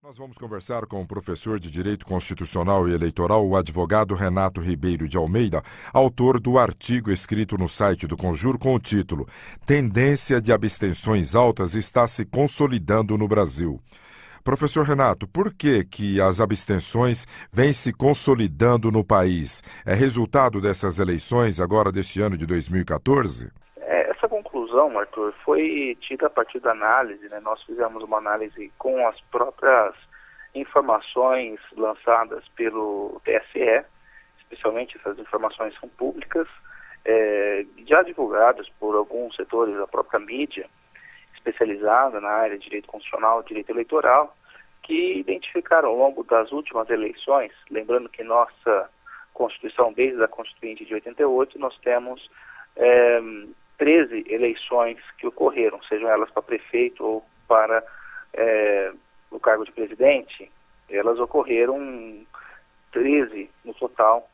Nós vamos conversar com o professor de Direito Constitucional e Eleitoral, o advogado Renato Ribeiro de Almeida, autor do artigo escrito no site do Conjur com o título Tendência de abstenções altas está se consolidando no Brasil. Professor Renato, por que as abstenções vêm se consolidando no país? É resultado dessas eleições agora deste ano de 2014? Essa conclusão, Arthur, foi tida a partir da análise, né? Nós fizemos uma análise com as próprias informações lançadas pelo TSE, especialmente essas informações são públicas, já divulgadas por alguns setores da própria mídia, especializada na área de direito constitucional e direito eleitoral, que identificaram ao longo das últimas eleições, lembrando que nossa Constituição, desde a Constituinte de 88, nós temos 13 eleições que ocorreram, sejam elas para prefeito ou para o cargo de presidente, elas ocorreram 13 no total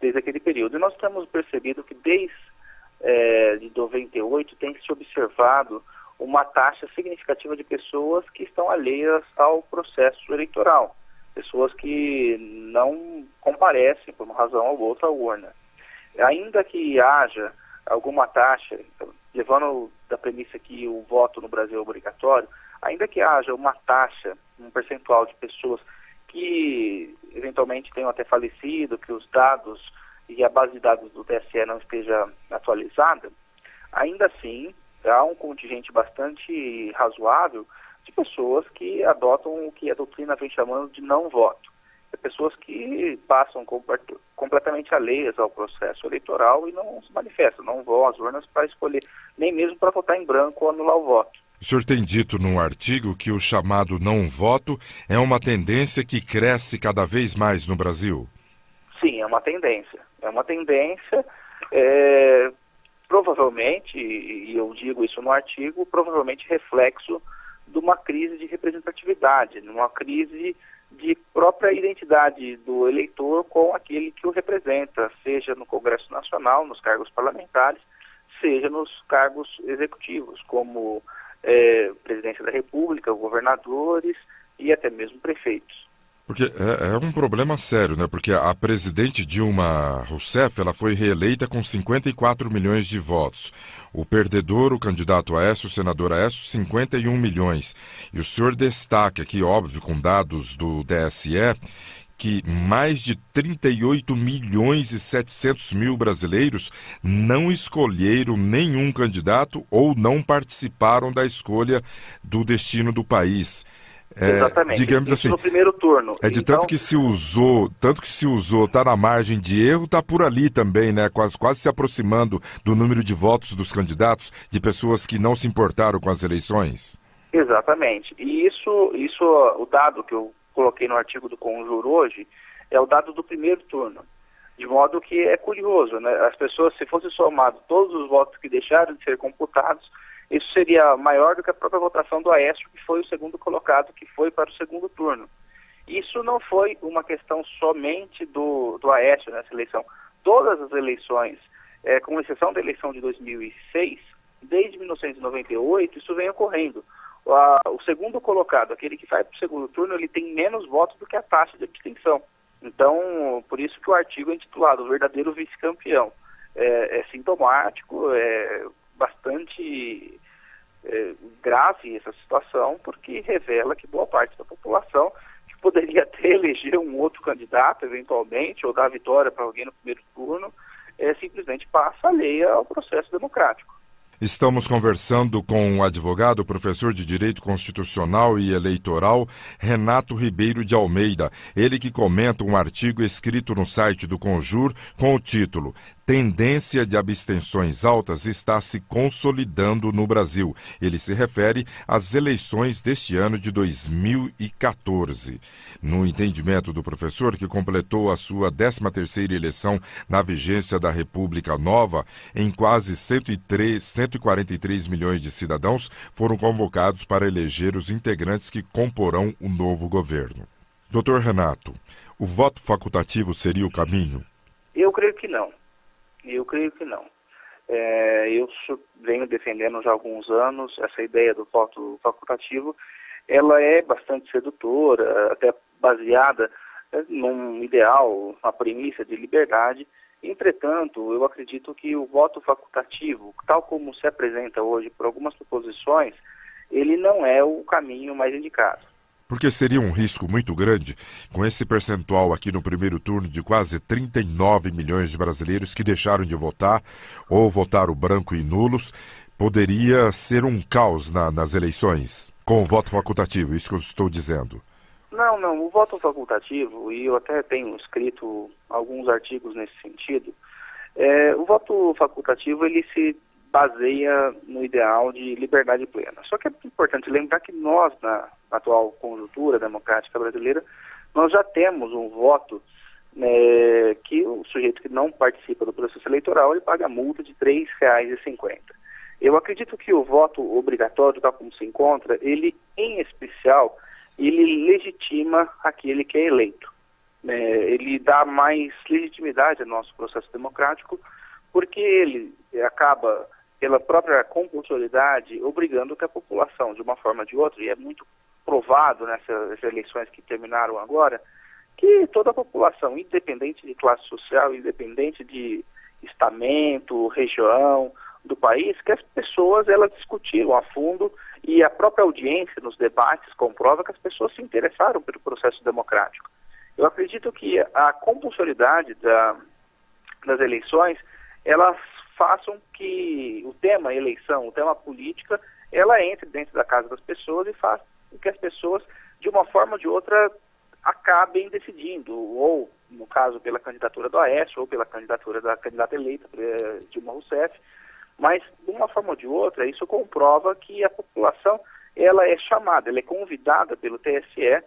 desde aquele período. E nós temos percebido que desde de 98 tem se observado uma taxa significativa de pessoas que estão alheias ao processo eleitoral, pessoas que não comparecem por uma razão ou outra à urna. Ainda que haja alguma taxa, levando da premissa que o voto no Brasil é obrigatório, ainda que haja uma taxa, um percentual de pessoas que eventualmente tenham até falecido, que os dados e a base de dados do TSE não esteja atualizada, ainda assim há um contingente bastante razoável de pessoas que adotam o que a doutrina vem chamando de não voto. Pessoas que passam completamente alheias ao processo eleitoral e não se manifestam, não vão às urnas para escolher, nem mesmo para votar em branco ou anular o voto. O senhor tem dito no artigo que o chamado não voto é uma tendência que cresce cada vez mais no Brasil. Sim, é uma tendência. É uma tendência, provavelmente, e eu digo isso no artigo, provavelmente reflexo de uma crise de representatividade, numa crise de própria identidade do eleitor com aquele que o representa, seja no Congresso Nacional, nos cargos parlamentares, seja nos cargos executivos, como Presidência da República, governadores e até mesmo prefeitos. Porque é um problema sério, né? Porque a presidente Dilma Rousseff, ela foi reeleita com 54 milhões de votos. O perdedor, o candidato Aécio, o senador Aécio, 51 milhões. E o senhor destaca aqui, óbvio, com dados do TSE, que mais de 38 milhões e 700 mil brasileiros não escolheram nenhum candidato ou não participaram da escolha do destino do país. Exatamente, Digamos isso assim, no primeiro turno. de tanto que se usou, tá na margem de erro, tá por ali também, né? Quase se aproximando do número de votos dos candidatos, de pessoas que não se importaram com as eleições. Exatamente. E isso, o dado que eu coloquei no artigo do Conjur hoje, é o dado do primeiro turno. De modo que é curioso, né? As pessoas, se fosse somado todos os votos que deixaram de ser computados, isso seria maior do que a própria votação do Aécio, que foi o segundo colocado, que foi para o segundo turno. Isso não foi uma questão somente do Aécio nessa eleição. Todas as eleições, com exceção da eleição de 2006, desde 1998, isso vem ocorrendo. O segundo colocado, aquele que vai para o segundo turno, ele tem menos votos do que a taxa de abstenção. Então, por isso que o artigo é intitulado O Verdadeiro Vice-Campeão. É sintomático, é bastante grave essa situação, porque revela que boa parte da população, que poderia até eleger um outro candidato, eventualmente, ou dar vitória para alguém no primeiro turno, simplesmente passa alheia ao processo democrático. Estamos conversando com o advogado, professor de Direito Constitucional e Eleitoral, Renato Ribeiro de Almeida. Ele que comenta um artigo escrito no site do Conjur com o título Tendência de abstenções altas está se consolidando no Brasil. Ele se refere às eleições deste ano de 2014. No entendimento do professor, que completou a sua 13ª eleição na vigência da República Nova, em quase 143 milhões de cidadãos foram convocados para eleger os integrantes que comporão o novo governo. Doutor Renato, o voto facultativo seria o caminho? Eu creio que não. Eu venho defendendo já há alguns anos essa ideia do voto facultativo, ela é bastante sedutora, até baseada num ideal, uma premissa de liberdade. Entretanto, eu acredito que o voto facultativo, tal como se apresenta hoje por algumas proposições, ele não é o caminho mais indicado. Porque seria um risco muito grande, com esse percentual aqui no primeiro turno de quase 39 milhões de brasileiros que deixaram de votar ou votaram branco e nulos, poderia ser um caos nas eleições, com o voto facultativo, isso que eu estou dizendo. Não, o voto facultativo, e eu até tenho escrito alguns artigos nesse sentido, o voto facultativo ele se baseia no ideal de liberdade plena. Só que é importante lembrar que nós, na atual conjuntura democrática brasileira, nós já temos um voto que o sujeito que não participa do processo eleitoral, ele paga multa de R$ 3,50. Eu acredito que o voto obrigatório, tal como se encontra, ele, em especial, ele legitima aquele que é eleito. Ele dá mais legitimidade ao nosso processo democrático, porque ele acaba, pela própria compulsoriedade, obrigando que a população, de uma forma ou de outra, e é muito provado nessas eleições que terminaram agora, que toda a população, independente de classe social, independente de estamento, região do país, que as pessoas elas discutiram a fundo, e a própria audiência nos debates comprova que as pessoas se interessaram pelo processo democrático. Eu acredito que a compulsoriedade das eleições, elas façam que o tema eleição, o tema política, ela entre dentro da casa das pessoas e faça com que as pessoas, de uma forma ou de outra, acabem decidindo, ou, no caso, pela candidatura do Aécio, ou pela candidatura da candidata eleita, Dilma Rousseff, mas, de uma forma ou de outra, isso comprova que a população, ela é chamada, ela é convidada pelo TSE,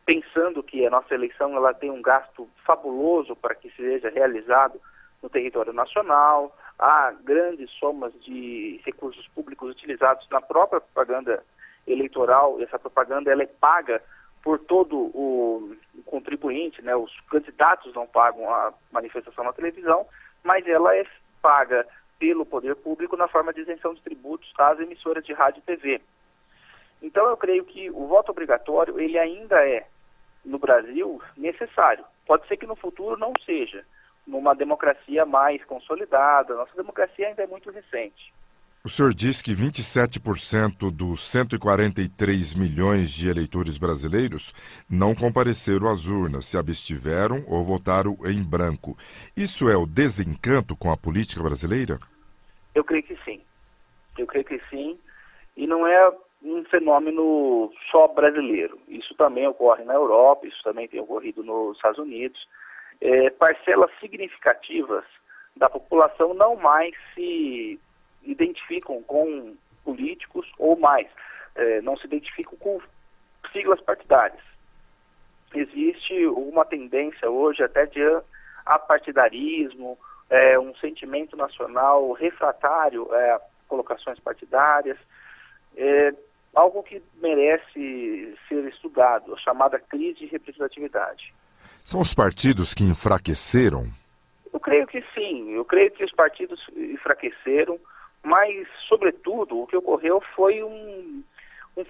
pensando que a nossa eleição ela tem um gasto fabuloso para que seja realizado no território nacional, há grandes somas de recursos públicos utilizados na própria propaganda eleitoral, e essa propaganda ela é paga por todo o contribuinte, né? Os candidatos não pagam a manifestação na televisão, mas ela é paga pelo poder público na forma de isenção de tributos às emissoras de rádio e TV. Então eu creio que o voto obrigatório, ele ainda é, no Brasil, necessário. Pode ser que no futuro não seja, numa democracia mais consolidada. Nossa democracia ainda é muito recente. O senhor diz que 27% dos 143 milhões de eleitores brasileiros não compareceram às urnas, se abstiveram ou votaram em branco. Isso é o desencanto com a política brasileira? Eu creio que sim. E não é um fenômeno só brasileiro. Isso também ocorre na Europa, isso também tem ocorrido nos Estados Unidos. Parcelas significativas da população não mais se identificam com políticos ou mais, não se identificam com siglas partidárias. Existe uma tendência hoje até de apartidarismo, um sentimento nacional refratário a colocações partidárias, algo que merece ser estudado, a chamada crise de representatividade. São os partidos que enfraqueceram? Eu creio que sim, eu creio que os partidos enfraqueceram, mas, sobretudo, o que ocorreu foi um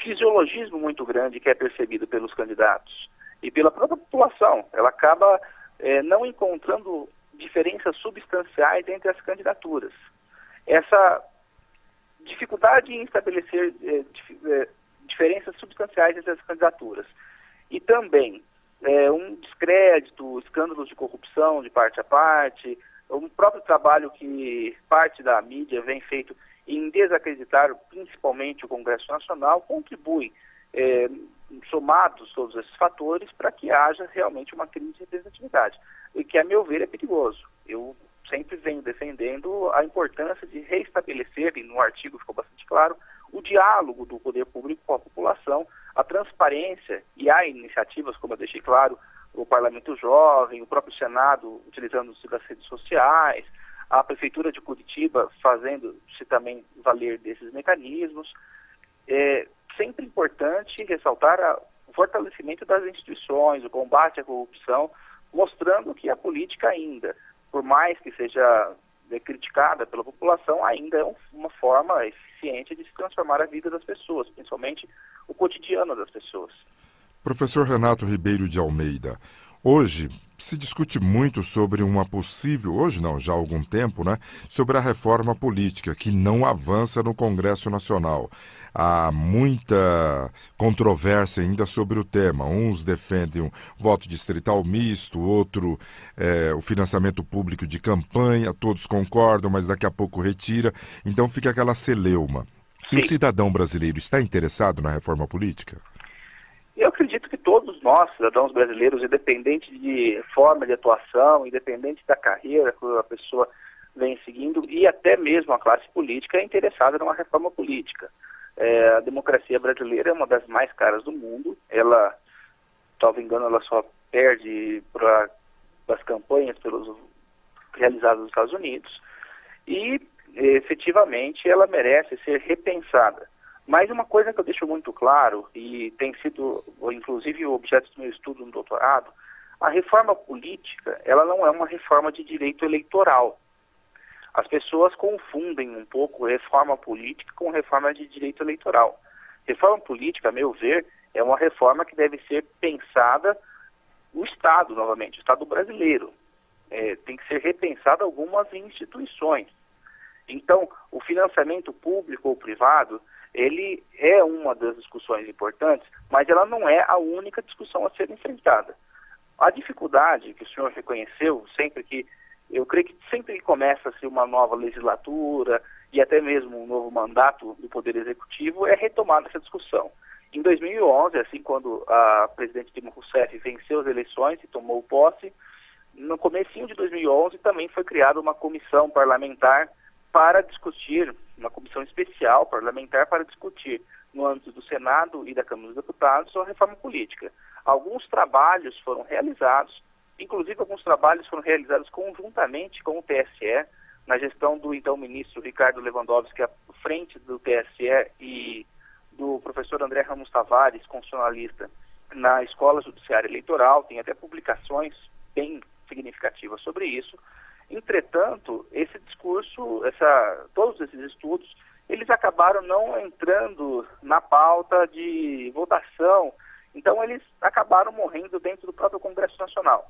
fisiologismo muito grande que é percebido pelos candidatos e pela própria população. Ela acaba não encontrando diferenças substanciais entre as candidaturas. Essa dificuldade em estabelecer diferenças substanciais entre as candidaturas. E também um descrédito, escândalos de corrupção de parte a parte, o próprio trabalho que parte da mídia vem feito em desacreditar principalmente o Congresso Nacional, contribui, somados todos esses fatores, para que haja realmente uma crise de representatividade, e que, a meu ver, é perigoso. Eu sempre venho defendendo a importância de reestabelecer, e no artigo ficou bastante claro, o diálogo do poder público com a população, a transparência, e há iniciativas, como eu deixei claro, o Parlamento Jovem, o próprio Senado utilizando-se das redes sociais, a Prefeitura de Curitiba fazendo-se também valer desses mecanismos. É sempre importante ressaltar o fortalecimento das instituições, o combate à corrupção, mostrando que a política ainda, por mais que seja criticada pela população, ainda é uma forma eficiente de se transformar a vida das pessoas, principalmente o cotidiano das pessoas. Professor Renato Ribeiro de Almeida, hoje se discute muito sobre uma possível, hoje não, já há algum tempo, né, sobre a reforma política que não avança no Congresso Nacional. Há muita controvérsia ainda sobre o tema. Uns defendem um voto distrital misto, outro o financiamento público de campanha, todos concordam, mas daqui a pouco retira. Então fica aquela celeuma. E o cidadão brasileiro está interessado na reforma política? Eu acredito que todos nós, cidadãos brasileiros, independente de forma de atuação, independente da carreira que a pessoa vem seguindo, e até mesmo a classe política, é interessada numa reforma política. A democracia brasileira é uma das mais caras do mundo. Ela, salvo engano, ela só perde para as campanhas realizadas nos Estados Unidos. E, efetivamente, ela merece ser repensada. Mas uma coisa que eu deixo muito claro, e tem sido, inclusive, o objeto do meu estudo no doutorado, a reforma política, ela não é uma reforma de direito eleitoral. As pessoas confundem um pouco reforma política com reforma de direito eleitoral. Reforma política, a meu ver, é uma reforma que deve ser pensada o Estado, novamente, o Estado brasileiro. Tem que ser repensada algumas instituições. Então, o financiamento público ou privado, ele é uma das discussões importantes, mas ela não é a única discussão a ser enfrentada. A dificuldade que o senhor reconheceu, eu creio que sempre que começa-se uma nova legislatura e até mesmo um novo mandato do Poder Executivo, é retomada essa discussão. Em 2011, assim, quando a presidente Dilma Rousseff venceu as eleições e tomou posse, no comecinho de 2011 também foi criada uma comissão parlamentar para discutir, uma comissão especial parlamentar para discutir no âmbito do Senado e da Câmara dos Deputados a reforma política. Alguns trabalhos foram realizados, inclusive alguns trabalhos foram realizados conjuntamente com o TSE, na gestão do então ministro Ricardo Lewandowski à frente do TSE e do professor André Ramos Tavares, constitucionalista, na Escola Judiciária Eleitoral. Tem até publicações bem significativas sobre isso. Entretanto, esse discurso, todos esses estudos, eles acabaram não entrando na pauta de votação, então eles acabaram morrendo dentro do próprio Congresso Nacional.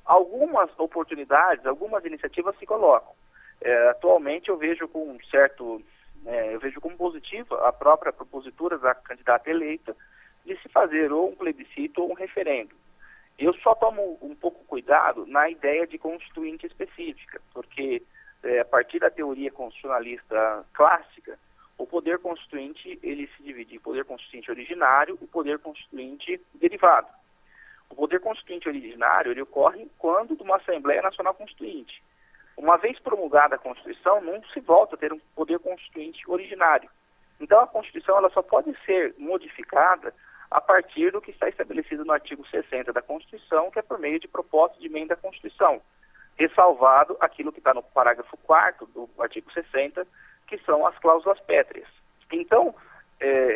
Algumas oportunidades, algumas iniciativas se colocam. Atualmente eu vejo como positiva a própria propositura da candidata eleita de se fazer ou um plebiscito ou um referendo. Eu só tomo um pouco cuidado na ideia de constituinte específica, porque a partir da teoria constitucionalista clássica, o poder constituinte ele se divide em poder constituinte originário e poder constituinte derivado. O poder constituinte originário ele ocorre quando de uma Assembleia Nacional Constituinte. Uma vez promulgada a Constituição, não se volta a ter um poder constituinte originário. Então a Constituição ela só pode ser modificada a partir do que está estabelecido no artigo 60 da Constituição, que é por meio de proposta de emenda à Constituição, ressalvado aquilo que está no parágrafo 4º do artigo 60, que são as cláusulas pétreas. Então,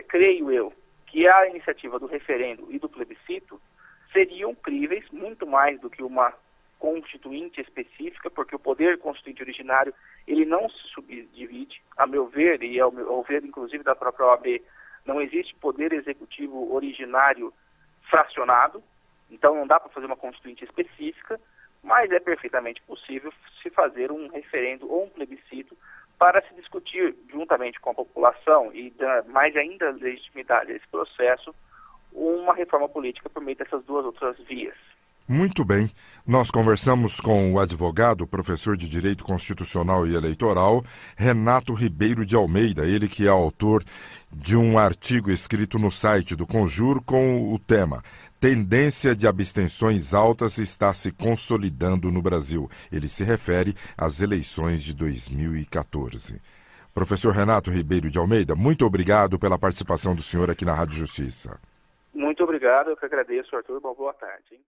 creio eu que a iniciativa do referendo e do plebiscito seriam críveis muito mais do que uma constituinte específica, porque o poder constituinte originário ele não se subdivide, a meu ver, e ao ver inclusive da própria OAB, não existe poder executivo originário fracionado, então não dá para fazer uma constituinte específica, mas é perfeitamente possível se fazer um referendo ou um plebiscito para se discutir juntamente com a população e dar mais ainda legitimidade a esse processo, uma reforma política por meio dessas duas outras vias. Muito bem. Nós conversamos com o advogado, professor de Direito Constitucional e Eleitoral, Renato Ribeiro de Almeida, ele que é autor de um artigo escrito no site do Conjur com o tema Tendência de abstenções altas está se consolidando no Brasil. Ele se refere às eleições de 2014. Professor Renato Ribeiro de Almeida, muito obrigado pela participação do senhor aqui na Rádio Justiça. Muito obrigado, eu que agradeço, Arthur. Boa tarde.